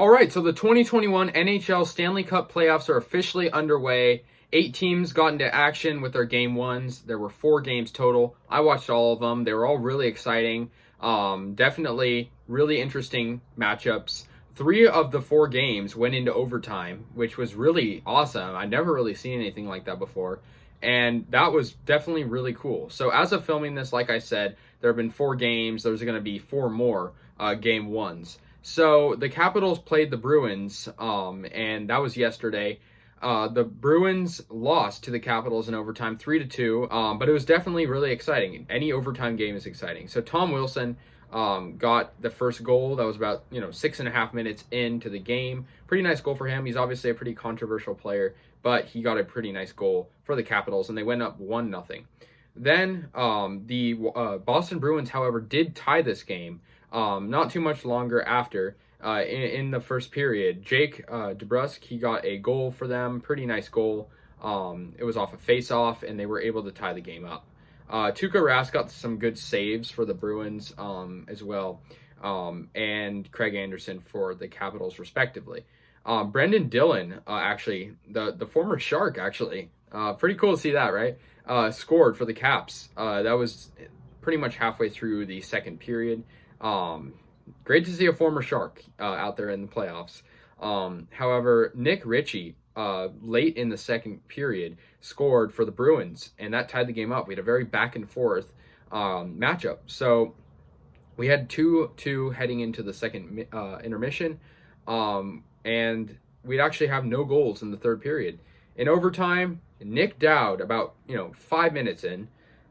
All right, so the 2021 NHL Stanley Cup playoffs are officially underway. 8 teams got into action with their game ones. There were 4 games total. I watched all of them. They were all really exciting. Definitely really interesting matchups. 3 of the 4 games went into overtime, which was really awesome. I'd never really seen anything like that before. And that was definitely really cool. So as of filming this, like I said, there have been 4 games. There's going to be 4 more game ones. So the Capitals played the Bruins, and that was yesterday. The Bruins lost to the Capitals in overtime 3-2, but it was definitely really exciting. Any overtime game is exciting. So Tom Wilson got the first goal. That was about 6.5 minutes into the game. Pretty nice goal for him. He's obviously a pretty controversial player, but he got a pretty nice goal for the Capitals, and they went up 1-0. Then the Boston Bruins, however, did tie this game. Not too much longer after, in the first period, Jake DeBrusk, he got a goal for them, pretty nice goal. It was off a face-off, and they were able to tie the game up. Tuukka Rask got some good saves for the Bruins as well, and Craig Anderson for the Capitals, respectively. Brendan Dillon, actually, the former Shark, actually, pretty cool to see that, right? Scored for the Caps. That was pretty much halfway through the second period. Great to see a former Shark out there in the playoffs. However, Nick Ritchie, late in the second period, scored for the Bruins, and that tied the game up. We had a very back and forth matchup. So we had 2-2 heading into the second intermission, and we'd actually have no goals in the third period. In overtime, Nick Dowd, about 5 minutes in,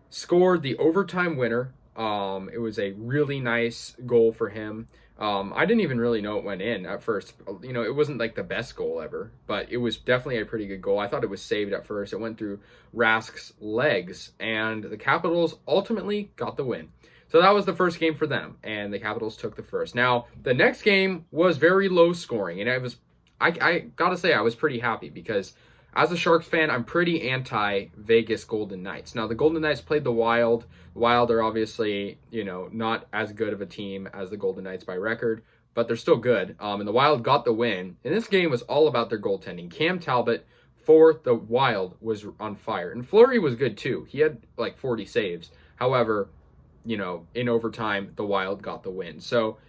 scored the overtime winner. It was a really nice goal for him. I didn't even really know it went in at first. It wasn't like the best goal ever, but it was definitely a pretty good goal. I thought it was saved at first. It went through Rask's legs, and the Capitals ultimately got the win. So that was the first game for them, and the Capitals took the first. Now, the next game was very low scoring, and I gotta say, I was pretty happy because as a Sharks fan, I'm pretty anti-Vegas Golden Knights. Now, the Golden Knights played the Wild. The Wild are obviously, not as good of a team as the Golden Knights by record, but they're still good. And the Wild got the win. And this game was all about their goaltending. Cam Talbot for the Wild was on fire. And Fleury was good too. He had like 40 saves. However, in overtime, the Wild got the win. So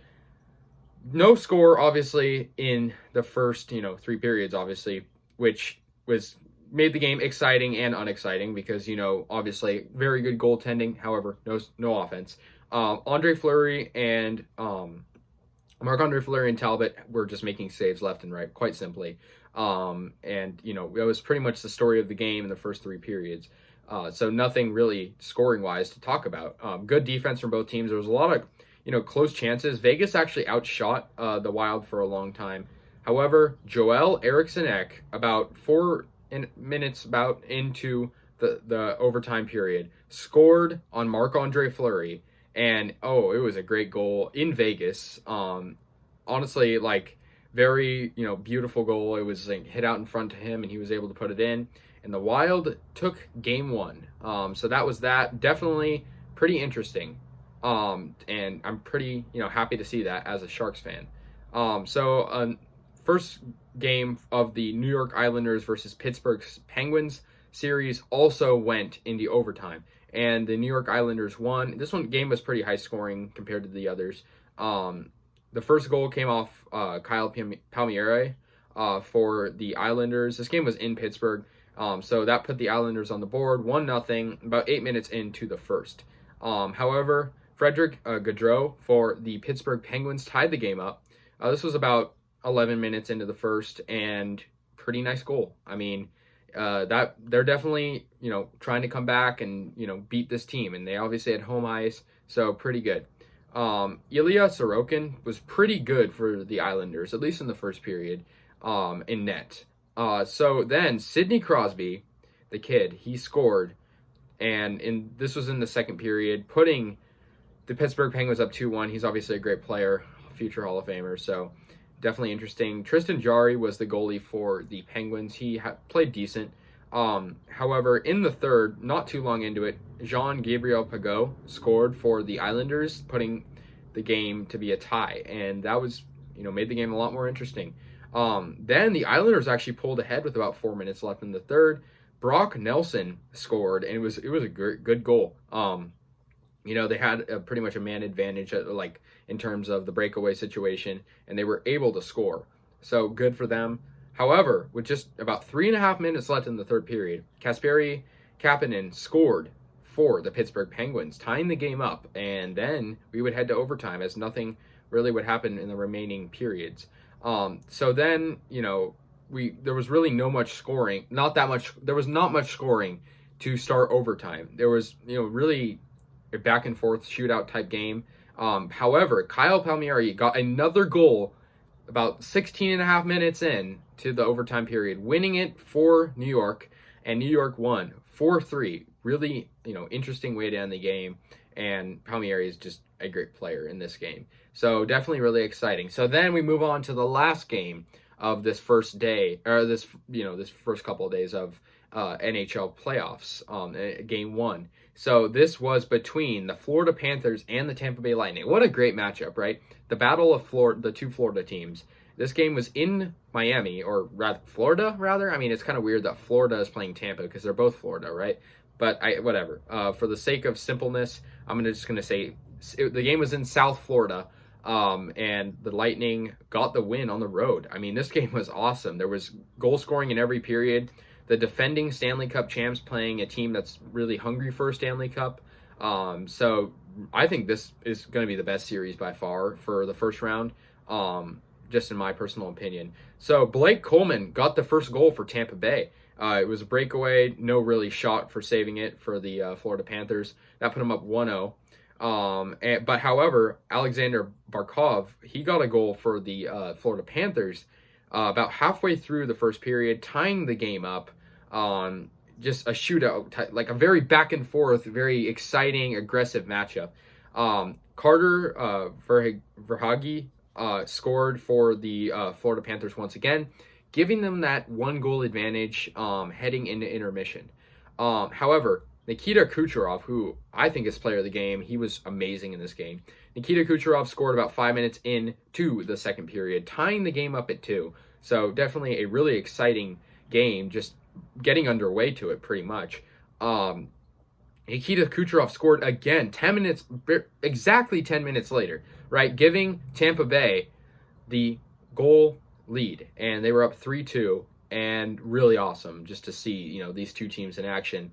no score, obviously, in the first, 3 periods, obviously, which made the game exciting and unexciting because, obviously very good goaltending. However, no offense. Andre Fleury and Marc-Andre Fleury and Talbot were just making saves left and right, quite simply. And it was pretty much the story of the game in the first 3 periods. So nothing really scoring wise to talk about. Good defense from both teams. There was a lot of close chances. Vegas actually outshot the Wild for a long time. However, Joel Eriksson-Ek, about 4 minutes into the overtime period, scored on Marc-Andre Fleury, and it was a great goal in Vegas. Honestly, very beautiful goal. It was hit out in front to him, and he was able to put it in. And the Wild took game 1. So that was that. Definitely pretty interesting. And I'm pretty happy to see that as a Sharks fan. First game of the New York Islanders versus Pittsburgh Penguins series also went into overtime, and the New York Islanders won. This game was pretty high scoring compared to the others. The first goal came off Kyle Palmieri for the Islanders. This game was in Pittsburgh, so that put the Islanders on the board 1-0 about 8 minutes into the first. However, Frederick Gaudreau for the Pittsburgh Penguins tied the game up. This was about 11 minutes into the first, and pretty nice goal. I mean, that they're definitely, trying to come back and, beat this team, and they obviously had home ice, so pretty good. Ilya Sorokin was pretty good for the Islanders, at least in the first period, in net. So then Sidney Crosby, the kid, he scored, and this was in the second period, putting the Pittsburgh Penguins up 2-1. He's obviously a great player, future Hall of Famer, so definitely interesting. Tristan Jarry was the goalie for the Penguins. He played decent. However, in the third, not too long into it, Jean-Gabriel Pageau scored for the Islanders, putting the game to be a tie. And that was made the game a lot more interesting. Then the Islanders actually pulled ahead with about 4 minutes left in the third. Brock Nelson scored, and it was a good goal. They had pretty much a man advantage in terms of the breakaway situation, and they were able to score. So good for them. However, with just about 3.5 minutes left in the third period, Kasperi Kapanen scored for the Pittsburgh Penguins, tying the game up, and then we would head to overtime as nothing really would happen in the remaining periods. So then, there was really no much scoring, there was not much scoring to start overtime. There was, really a back and forth shootout type game. However, Kyle Palmieri got another goal about 16.5 minutes in to the overtime period, winning it for New York, and New York won 4-3. Really, interesting way to end the game, and Palmieri is just a great player in this game. So definitely really exciting. So then we move on to the last game of this first day, or this first couple of days of NHL playoffs, game one. So this was between the Florida Panthers and the Tampa Bay Lightning. What a great matchup, right? The battle of the two Florida teams. This game was in Miami, or Florida, rather. I mean, it's kind of weird that Florida is playing Tampa because they're both Florida, right? But whatever. For the sake of simpleness, I'm just going to say the game was in South Florida, and the Lightning got the win on the road. I mean, this game was awesome. There was goal scoring in every period. The defending Stanley Cup champs playing a team that's really hungry for a Stanley Cup. So I think this is going to be the best series by far for the first round, just in my personal opinion. So Blake Coleman got the first goal for Tampa Bay. It was a breakaway, no really shot for saving it for the Florida Panthers. That put them up 1-0. But however, Alexander Barkov, he got a goal for the Florida Panthers about halfway through the first period, tying the game up. Just a shootout, like a very back and forth, very exciting, aggressive matchup. Carter Verhaeghe scored for the Florida Panthers once again, giving them that 1-goal advantage heading into intermission. However, Nikita Kucherov, who I think is player of the game, he was amazing in this game. Nikita Kucherov scored about 5 minutes into the second period, tying the game up at 2. So definitely a really exciting game, just getting underway to it pretty much. Nikita Kucherov scored again exactly 10 minutes later, right? Giving Tampa Bay the goal lead, and they were up 3-2, and really awesome just to see, these two teams in action.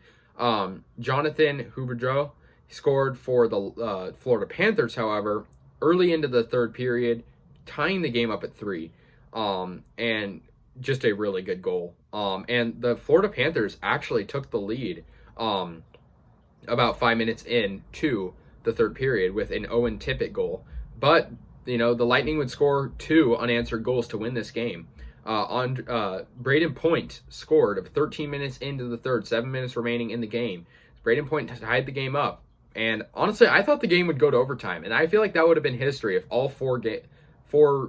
Jonathan Huberdeau scored for the Florida Panthers, however, early into the third period, tying the game up at 3. And just a really good goal. And the Florida Panthers actually took the lead about 5 minutes into the third period with an Owen Tippett goal. But, the Lightning would score 2 unanswered goals to win this game. Braden Point scored of 13 minutes into the third, 7 minutes remaining in the game. Braden Point tied the game up. And honestly, I thought the game would go to overtime. And I feel like that would have been history if all four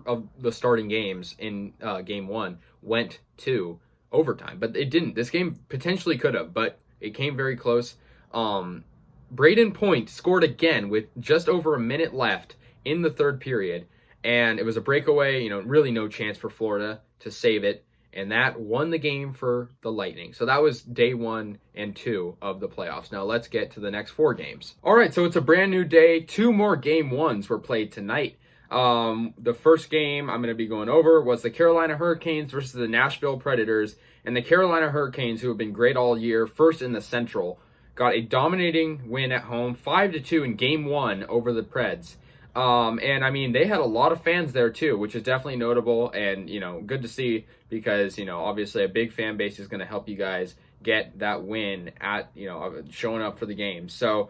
of the starting games in game one went to overtime. But it didn't. This game potentially could have, but it came very close. Braden Point scored again with just over a minute left in the third period. And it was a breakaway, really no chance for Florida to save it. And that won the game for the Lightning. So that was day 1 and 2 of the playoffs. Now let's get to the next 4 games. All right, so it's a brand new day. 2 more game 1s were played tonight. The first game I'm going to be going over was the Carolina Hurricanes versus the Nashville Predators. And the Carolina Hurricanes, who have been great all year, first in the Central, got a dominating win at home, 5-2 in game 1 over the Preds. And I mean, they had a lot of fans there too, which is definitely notable and, good to see because, obviously a big fan base is going to help you guys get that win at, showing up for the game. So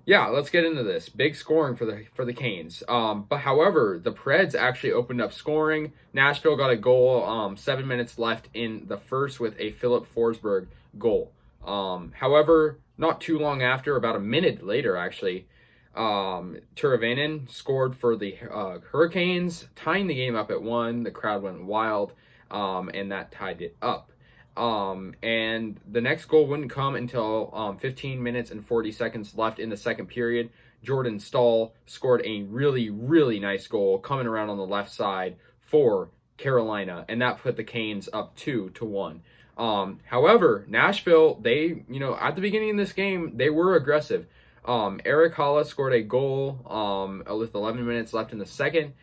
yeah, let's get into this. Big scoring for the Canes. But however, the Preds actually opened up scoring. Nashville got a goal, 7 minutes left in the first with a Philip Forsberg goal. However, not too long after, about a minute later actually, Teravainen scored for the Hurricanes, tying the game up at 1. The crowd went wild, and that tied it up. And the next goal wouldn't come until 15 minutes and 40 seconds left in the second period. Jordan Staal scored a really, really nice goal coming around on the left side for Carolina, and that put the Canes up 2-1. However, Nashville, they, at the beginning of this game, they were aggressive. Eric Haula scored a goal with 11 minutes left in the second,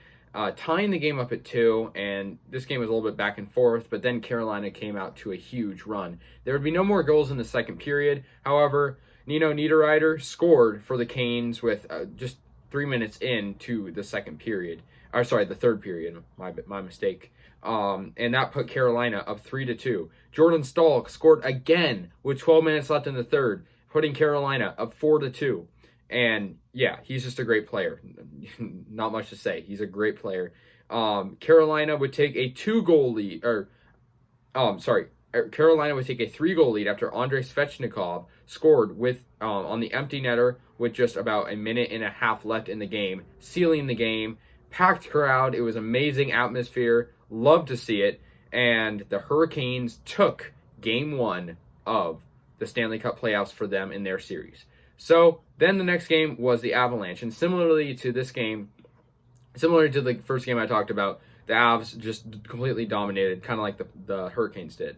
tying the game up at 2, and this game was a little bit back and forth, but then Carolina came out to a huge run. There would be no more goals in the second period. However, Nino Niederreiter scored for the Canes with just 3 minutes into the second period. Or sorry, the third period. My mistake. And that put Carolina up 3-2. Jordan Staal scored again with 12 minutes left in the third, putting Carolina up 4-2. And yeah, he's just a great player. Not much to say. He's a great player. Carolina would take a 2-goal lead, Carolina would take a 3-goal lead after Andrei Svechnikov scored with on the empty netter with just about a minute and a half left in the game, sealing the game. Packed crowd. It was amazing atmosphere. Love to see it. And the Hurricanes took Game 1 of the Stanley Cup playoffs for them in their series. So then the next game was the Avalanche. And similarly to this game, similar to the first game I talked about, the Avs just completely dominated, kind of like the Hurricanes did.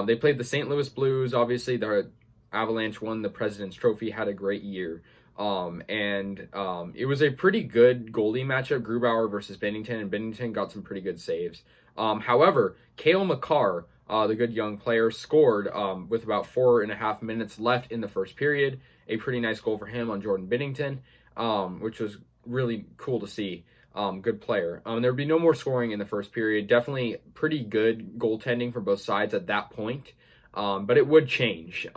They played the St. Louis Blues. Obviously, the Avalanche won the President's Trophy, had a great year. It was a pretty good goalie matchup, Grubauer versus Binnington, and Binnington got some pretty good saves. However, Cale Makar, the good young player, scored with about 4.5 minutes left in the first period. A pretty nice goal for him on Jordan Binnington, which was really cool to see. Good player. There would be no more scoring in the first period. Definitely pretty good goaltending for both sides at that point, but it would change.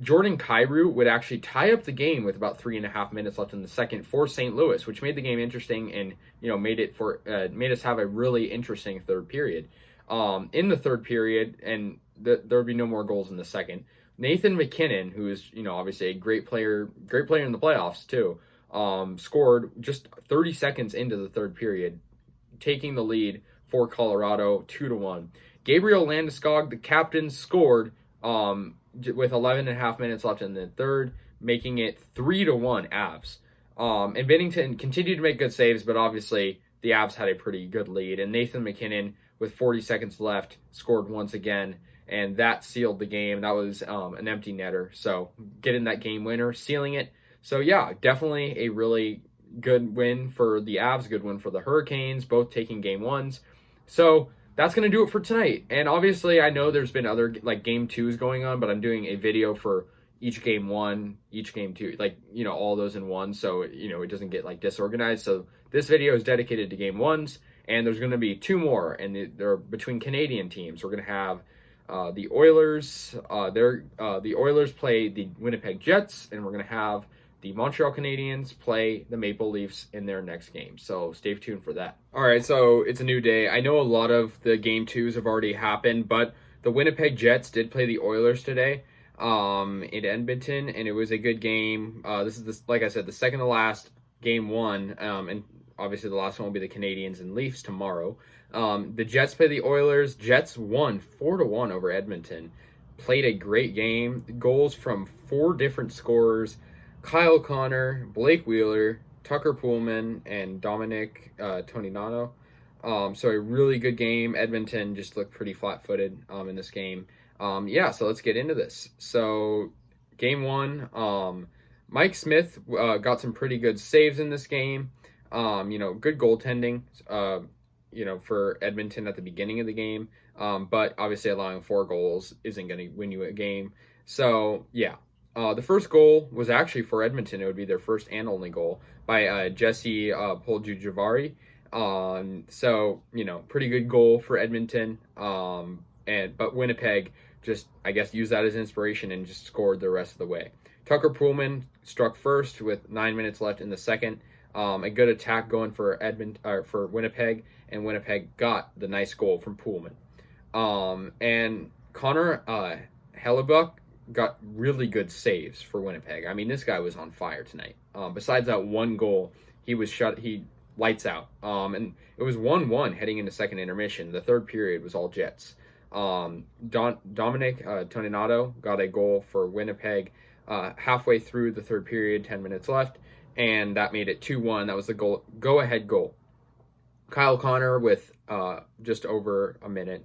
Jordan Kyrou would actually tie up the game with about 3.5 minutes left in the second for St. Louis, which made the game interesting and made us have a really interesting third period. In the third period, and there would be no more goals in the second. Nathan MacKinnon, who is obviously a great player in the playoffs too, scored just 30 seconds into the third period, taking the lead for Colorado 2-1. Gabriel Landeskog, the captain, scored with 11.5 minutes left in the third, making it 3-1 Avs. And Binnington continued to make good saves, but obviously the Avs had a pretty good lead. And Nathan MacKinnon, with 40 seconds left, scored once again, and that sealed the game. That was an empty netter, so getting that game winner, sealing it. So yeah, definitely a really good win for the Avs, good win for the Hurricanes, both taking game ones. So that's going to do it for tonight. And obviously, I know there's been other game twos going on, but I'm doing a video for each game one, each game two, all those in one. So, it doesn't get disorganized. So this video is dedicated to game ones, and there's going to be 2 more, and they're between Canadian teams. We're going to have the Oilers. The Oilers play the Winnipeg Jets, and we're going to have the Montreal Canadiens play the Maple Leafs in their next game. So stay tuned for that. All right, so it's a new day. I know a lot of the game twos have already happened, but the Winnipeg Jets did play the Oilers today in Edmonton, and it was a good game. This is, like I said, the second to last game one, and obviously the last one will be the Canadiens and Leafs tomorrow. The Jets play the Oilers. Jets won 4-1 over Edmonton. Played a great game. Goals from 4 different scorers: Kyle Connor, Blake Wheeler, Tucker Poolman, and Dominic Toninato. So a really good game. Edmonton just looked pretty flat-footed in this game. So let's get into this. So game one, Mike Smith got some pretty good saves in this game. Good goaltending, for Edmonton at the beginning of the game. But obviously allowing 4 goals isn't going to win you a game. So, yeah. The first goal was actually for Edmonton. It would be their first and only goal by Jesse Puljujarvi. Pretty good goal for Edmonton. But Winnipeg just, I guess, used that as inspiration and just scored the rest of the way. Tucker Poolman struck first with 9 minutes left in the second. A good attack going for Winnipeg, and Winnipeg got the nice goal from Poolman. And Connor Hellebuck got really good saves for Winnipeg. I mean, this guy was on fire tonight. Besides that one goal, he lights out. And it was 1-1 heading into second intermission. The third period was all Jets. Dominic Toninato got a goal for Winnipeg halfway through the third period, 10 minutes left, and that made it 2-1. That was the go-ahead goal. Kyle Connor with just over a minute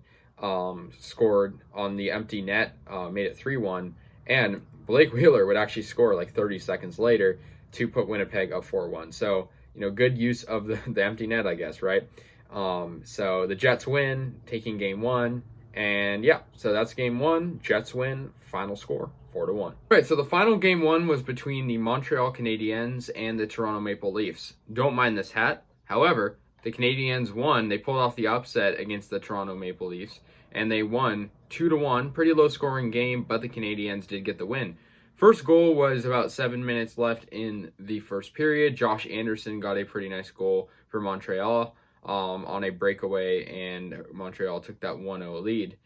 scored on the empty net, made it 3-1, and Blake Wheeler would actually score like 30 seconds later to put Winnipeg up 4-1. So, good use of the empty net, I guess, right? So the Jets win, taking game 1, and yeah, so that's game 1. Jets win, final score 4-1. All right, so the final game 1 was between the Montreal Canadiens and the Toronto Maple Leafs. Don't mind this hat. However, the Canadiens won. They pulled off the upset against the Toronto Maple Leafs, and they won 2-1. Pretty low scoring game, but the Canadiens did get the win. First goal was about 7 minutes left in the first period. Josh Anderson got a pretty nice goal for Montreal on a breakaway, and Montreal took that 1-0 lead.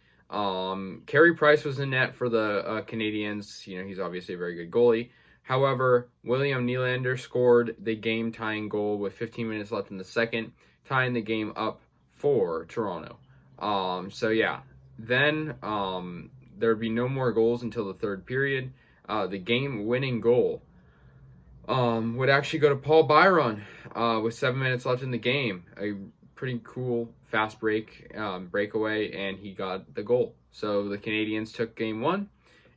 Carey Price was in net for the Canadiens. He's obviously a very good goalie. However, William Nylander scored the game-tying goal with 15 minutes left in the second, tying the game up for Toronto. So yeah, then there would be no more goals until the third period. The game-winning goal would actually go to Paul Byron with 7 minutes left in the game. A pretty cool fast breakaway, and he got the goal. So the Canadiens took game 1,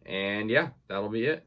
and yeah, that'll be it.